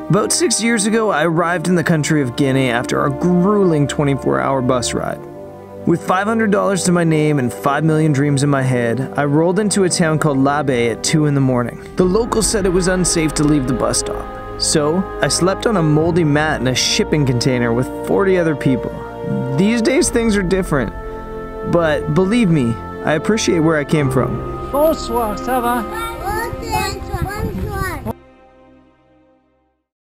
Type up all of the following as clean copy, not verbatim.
About 6 years ago, I arrived in the country of Guinea after a grueling 24-hour bus ride. With $500 to my name and 5 million dreams in my head, I rolled into a town called Labe at 2 in the morning. The locals said it was unsafe to leave the bus stop. So, I slept on a moldy mat in a shipping container with 40 other people. These days things are different, but believe me, I appreciate where I came from. Bonsoir, ça va?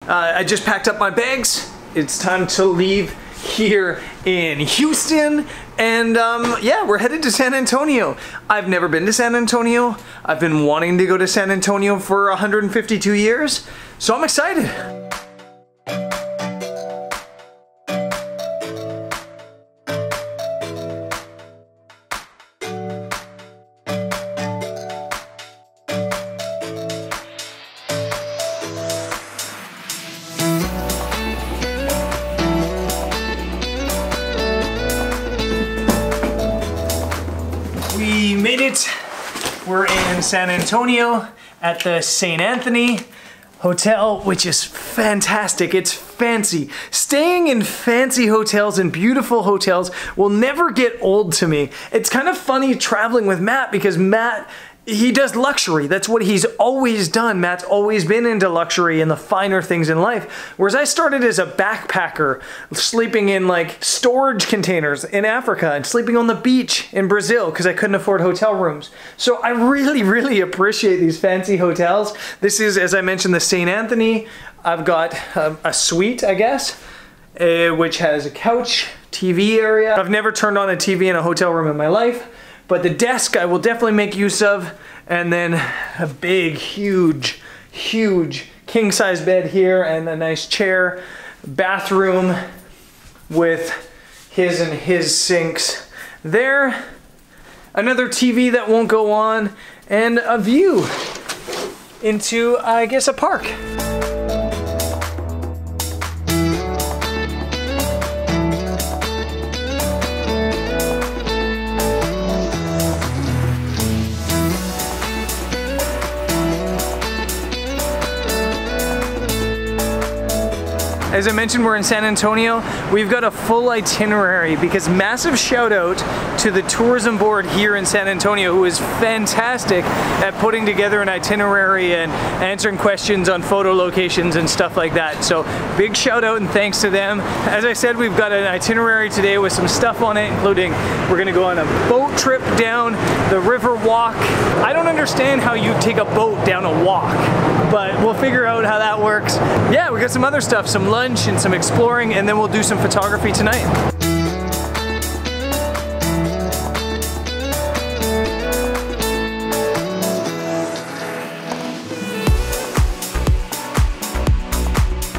I just packed up my bags. It's time to leave here in Houston, and yeah, we're headed to San Antonio. I've never been to San Antonio. I've been wanting to go to San Antonio for 152 years, so I'm excited. We made it. We're in San Antonio at the St. Anthony Hotel, which is fantastic. It's fancy. Staying in fancy hotels and beautiful hotels will never get old to me. It's kind of funny traveling with Matt because Matt, he does luxury. That's what he's always done. Matt's always been into luxury and the finer things in life. Whereas I started as a backpacker, sleeping in like storage containers in Africa and sleeping on the beach in Brazil because I couldn't afford hotel rooms. So I really appreciate these fancy hotels. This is, as I mentioned, the St. Anthony. I've got a suite, I guess, which has a couch, TV area. I've never turned on a TV in a hotel room in my life. But the desk I will definitely make use of, and then a big, huge king-size bed here and a nice chair, bathroom with his and his sinks there, another TV that won't go on, and a view into, I guess, a park. As I mentioned, we're in San Antonio. We've got a full itinerary because massive shout out to the tourism board here in San Antonio, who is fantastic at putting together an itinerary and answering questions on photo locations and stuff like that. So big shout out and thanks to them. As I said, we've got an itinerary today with some stuff on it, including we're gonna go on a boat trip down the river walk. I don't understand how you take a boat down a walk, but we'll figure out how that works. Yeah, we got some other stuff, some lunch and some exploring, and then we'll do some photography tonight.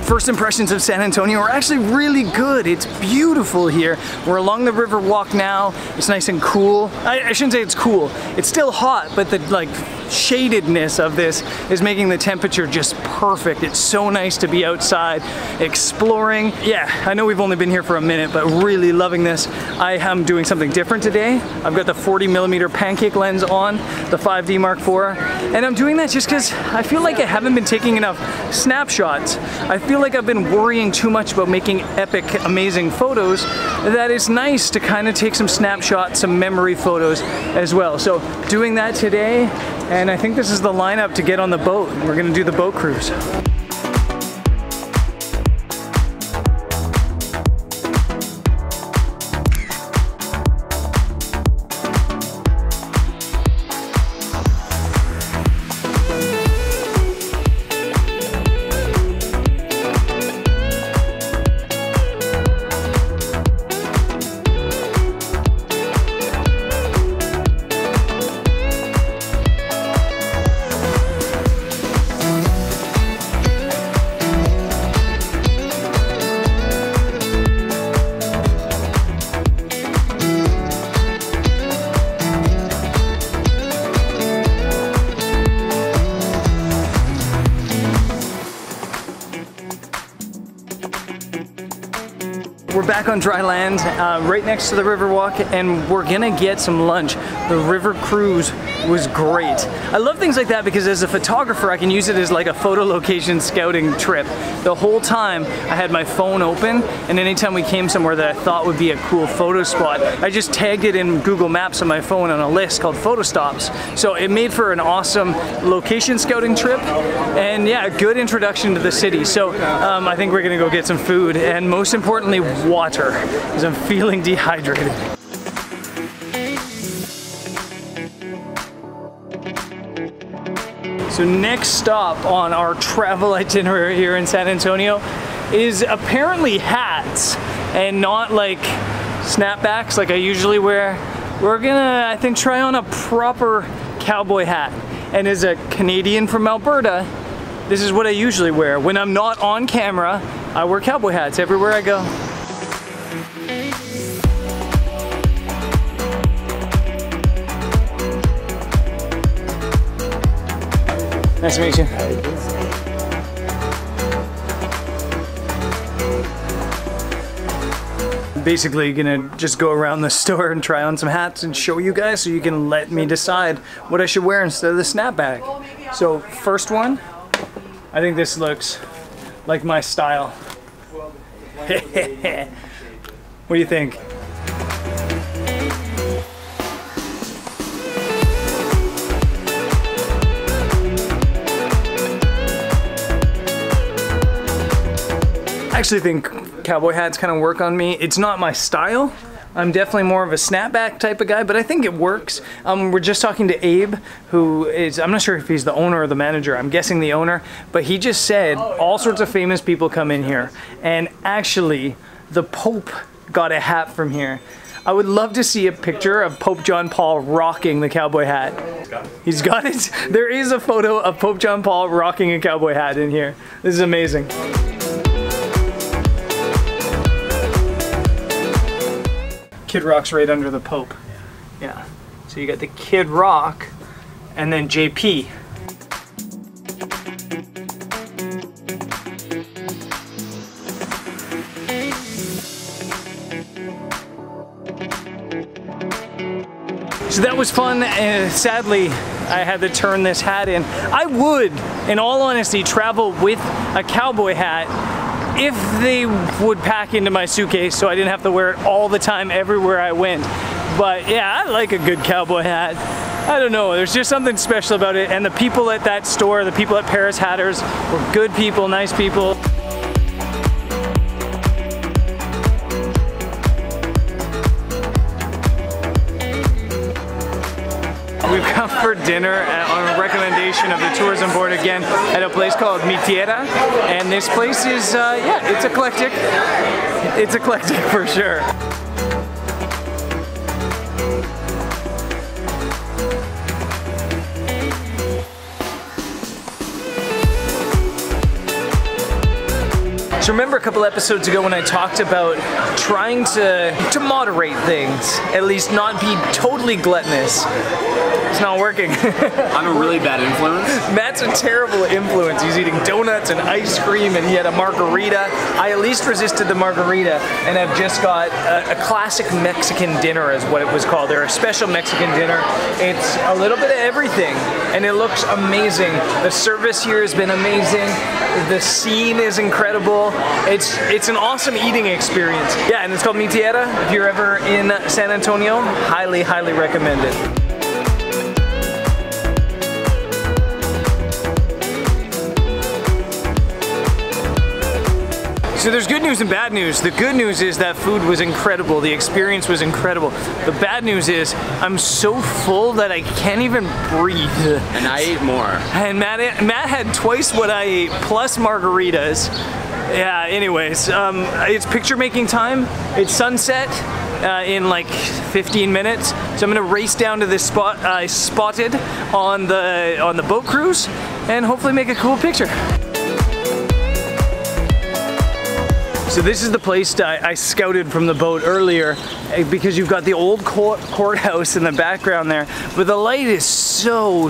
First impressions of San Antonio are actually really good. It's beautiful here. We're along the river walk now. It's nice and cool. I shouldn't say it's cool. It's still hot, but the shadedness of this is making the temperature just perfect. It's so nice to be outside exploring. Yeah, I know we've only been here for a minute, but really loving this. I am doing something different today. I've got the 40mm pancake lens on, the 5D Mark IV, and I'm doing that just because I feel like I haven't been taking enough snapshots. I feel like I've been worrying too much about making epic, amazing photos that it's nice to kind of take some snapshots, some memory photos as well. So doing that today, and I think this is the lineup to get on the boat. We're gonna do the boat cruise. We're back on dry land, right next to the river walk, and we're gonna get some lunch. The river cruise was great. I love things like that because as a photographer, I can use it as like a photo location scouting trip. The whole time I had my phone open, and anytime we came somewhere that I thought would be a cool photo spot, I just tagged it in Google Maps on my phone on a list called Photo Stops. So it made for an awesome location scouting trip, and yeah, a good introduction to the city. So I think we're gonna go get some food, and most importantly, water, because I'm feeling dehydrated. So next stop on our travel itinerary here in San Antonio is apparently hats, and not like snapbacks like I usually wear. We're gonna, I think, try on a proper cowboy hat. And as a Canadian from Alberta, this is what I usually wear. When I'm not on camera, I wear cowboy hats everywhere I go. Nice to meet you. Basically gonna just go around the store and try on some hats and show you guys so you can let me decide what I should wear instead of the snapback. So first one, I think this looks like my style. What do you think? I actually think cowboy hats kind of work on me. It's not my style. I'm definitely more of a snapback type of guy, but I think it works. We're just talking to Abe, who is, I'm not sure if he's the owner or the manager, I'm guessing the owner, but he just said all sorts of famous people come in here, and actually the Pope got a hat from here. I would love to see a picture of Pope John Paul rocking the cowboy hat. He's got it. There is a photo of Pope John Paul rocking a cowboy hat in here. This is amazing. Kid Rock's right under the Pope. Yeah. So you got the Kid Rock and then JP. So that was fun, and sadly I had to turn this hat in. I would, in all honesty, travel with a cowboy hat if they would pack into my suitcase so I didn't have to wear it all the time everywhere I went. But yeah, I like a good cowboy hat. I don't know, there's just something special about it, and the people at that store, the people at Paris Hatters, were good people, nice people. We've come for dinner on a recommendation of the tourism board again at a place called Mi Tierra, and this place is, yeah, it's eclectic. It's eclectic for sure. So remember a couple episodes ago when I talked about trying to moderate things, at least not be totally gluttonous. It's not working. I'm a really bad influence. Matt's a terrible influence. He's eating donuts and ice cream, and he had a margarita. I at least resisted the margarita, and I've just got a classic Mexican dinner is what it was called. They're a special Mexican dinner. It's a little bit of everything, and it looks amazing. The service here has been amazing. The scene is incredible. It's an awesome eating experience. Yeah, and it's called Mi Tierra. If you're ever in San Antonio, highly, highly recommend it. So there's good news and bad news. The good news is that food was incredible. The experience was incredible. The bad news is I'm so full that I can't even breathe. And I ate more. And Matt had twice what I ate, plus margaritas. Yeah, anyways, it's picture making time. It's sunset in like 15 minutes. So I'm gonna race down to this spot I spotted on the boat cruise and hopefully make a cool picture. So this is the place I scouted from the boat earlier, because you've got the old courthouse in the background there, but the light is so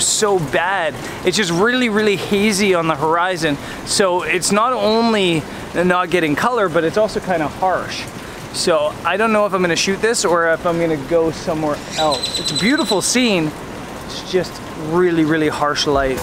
bad. It's just really hazy on the horizon. So it's not only not getting color, but it's also kind of harsh. So I don't know if I'm gonna shoot this or if I'm gonna go somewhere else. It's a beautiful scene, It's just really, really harsh light.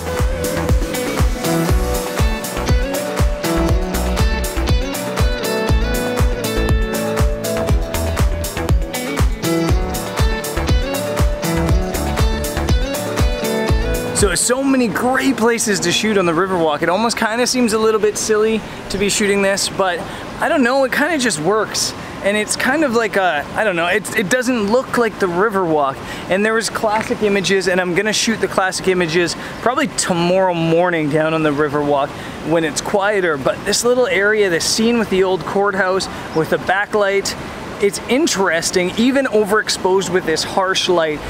So many great places to shoot on the Riverwalk. It almost kind of seems a little bit silly to be shooting this, but I don't know, it kind of just works. And it's kind of like a, I don't know, it doesn't look like the Riverwalk. And there was classic images, and I'm gonna shoot the classic images probably tomorrow morning down on the Riverwalk when it's quieter. But this little area, the scene with the old courthouse with the backlight, it's interesting, even overexposed with this harsh light.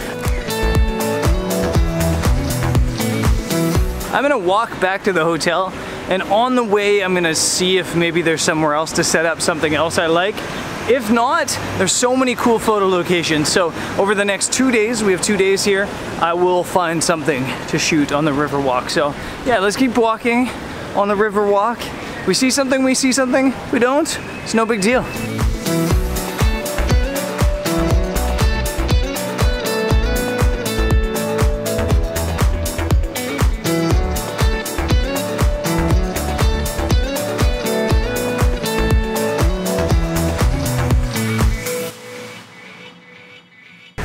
I'm gonna walk back to the hotel, and on the way I'm gonna see if maybe there's somewhere else to set up something else I like. If not, there's so many cool photo locations. So over the next 2 days, we have 2 days here, I will find something to shoot on the Riverwalk. So yeah, let's keep walking on the Riverwalk. We see something, we see something. We don't, it's no big deal.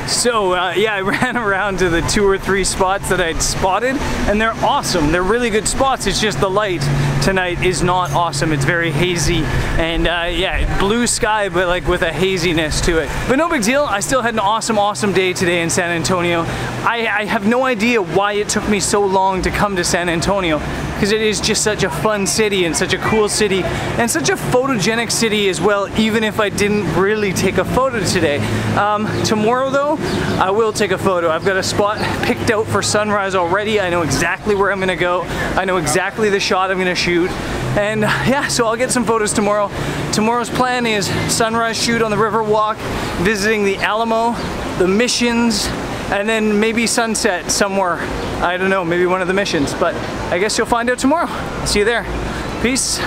So yeah, I ran around to the 2 or 3 spots that I'd spotted, and they're awesome. They're really good spots. It's just the light tonight is not awesome. It's very hazy, and yeah, blue sky, but like with a haziness to it. But no big deal. I still had an awesome day today in San Antonio. I have no idea why it took me so long to come to San Antonio, because it is just such a fun city and such a cool city and such a photogenic city as well, even if I didn't really take a photo today. Tomorrow though, I will take a photo. I've got a spot picked out for sunrise already. I know exactly where I'm gonna go. I know exactly the shot I'm gonna shoot. And yeah, so I'll get some photos tomorrow. Tomorrow's plan is sunrise shoot on the Riverwalk, visiting the Alamo, the missions, and then maybe sunset somewhere. I don't know, maybe one of the missions, but I guess you'll find out tomorrow. See you there. Peace.